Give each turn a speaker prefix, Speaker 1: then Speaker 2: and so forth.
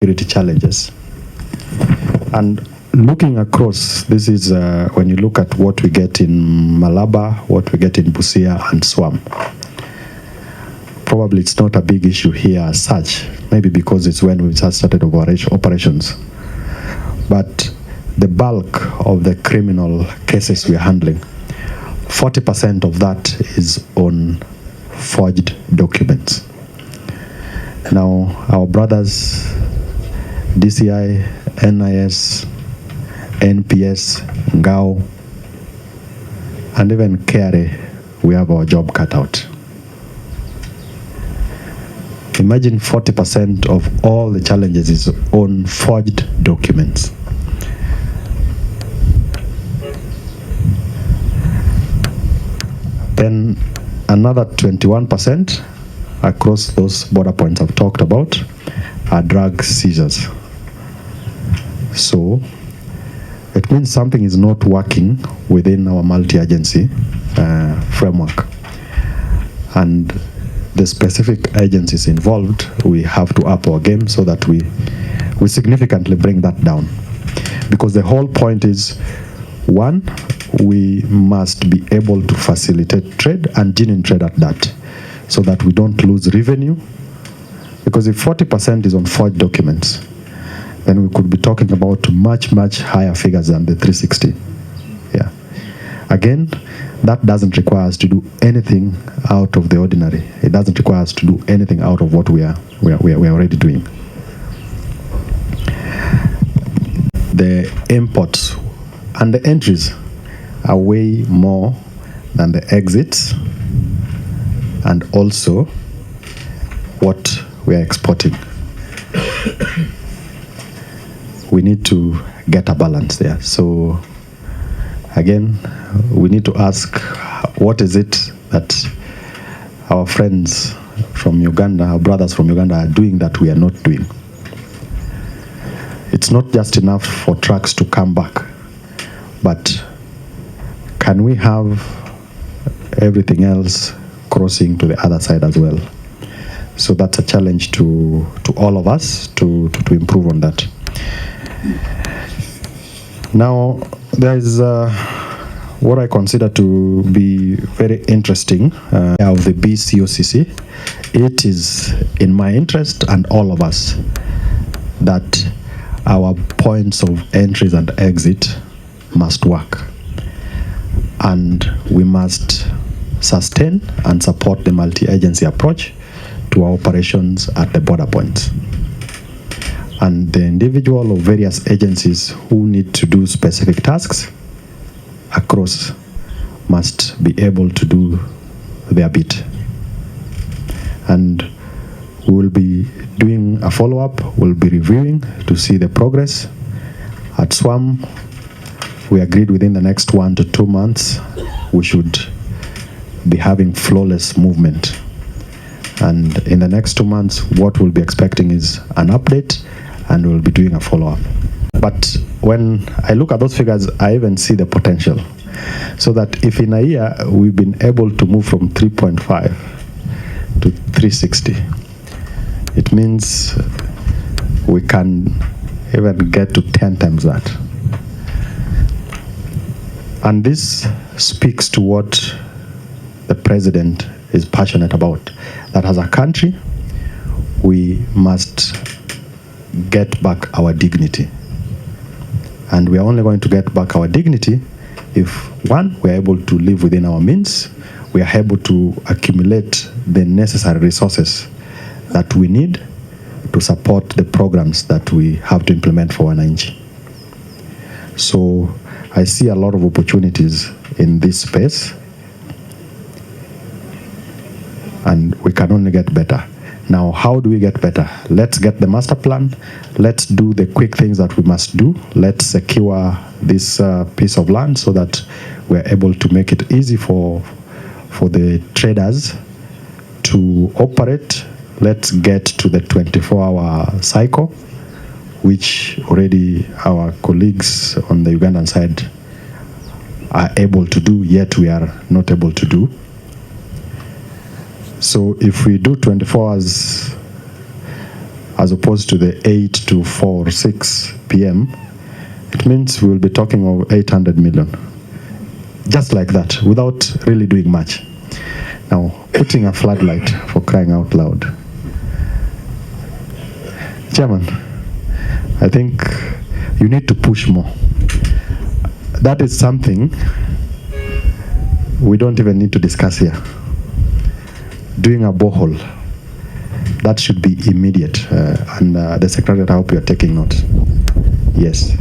Speaker 1: security challenges. And looking across, this is when you look at what we get in Malaba, what we get in Busia and Swam. Probably it's not a big issue here as such, maybe because it's when we just started operations. But the bulk of the criminal cases we are handling, 40% of that is on forged documents. Now, our brothers, DCI, NIS, NPS, Ngao, and even KRA, we have our job cut out. Imagine 40% of all the challenges is on forged documents. Then another 21% across those border points I've talked about are drug seizures. So it means something is not working within our multi-agency framework. And the specific agencies involved, we have to up our game so that we significantly bring that down. Because the whole point is, one, we must be able to facilitate trade and genuine trade at that, so that we don't lose revenue. Because if 40% is on forged documents, then we could be talking about much, much higher figures than the 360. Yeah. Again, that doesn't require us to do anything out of the ordinary. It doesn't require us to do anything out of what we are already doing. The imports and the entries are way more than the exits, and also what we are exporting. We need to get a balance there. So again, we need to ask, what is it that our friends from Uganda, our brothers from Uganda are doing that we are not doing? It's not just enough for trucks to come back, but can we have everything else crossing to the other side as well? So that's a challenge to all of us to improve on that. Now, there is what I consider to be very interesting of the BCOCC. It is in my interest and all of us that our points of entries and exit must work. And we must sustain and support the multi-agency approach to our operations at the border points. And the individual or various agencies who need to do specific tasks across must be able to do their bit. And we will be doing a follow-up, we'll be reviewing to see the progress. At SWAM, we agreed within the next 1 to 2 months, we should be having flawless movement. And in the next 2 months, what we'll be expecting is an update, and we'll be doing a follow-up. But when I look at those figures, I even see the potential. So that if in a year we've been able to move from 3.5 to 360, it means we can even get to 10 times that. And this speaks to what the president is passionate about, that as a country, we must get back our dignity. And we are only going to get back our dignity if, one, we are able to live within our means, we are able to accumulate the necessary resources that we need to support the programs that we have to implement for wananchi. So I see a lot of opportunities in this space, and we can only get better. Now, how do we get better? Let's get the master plan. Let's do the quick things that we must do. Let's secure this piece of land so that we're able to make it easy for the traders to operate. Let's get to the 24-hour cycle, which already our colleagues on the Ugandan side are able to do, yet we are not able to do. So if we do 24 hours as opposed to the 8 to 4 or 6 p.m., it means we'll be talking of 800 million. Just like that, without really doing much. Now, putting a floodlight, for crying out loud. Chairman, I think you need to push more. That is something we don't even need to discuss here. Doing a borehole, that should be immediate. And the Secretary, I hope you are taking note. Yes.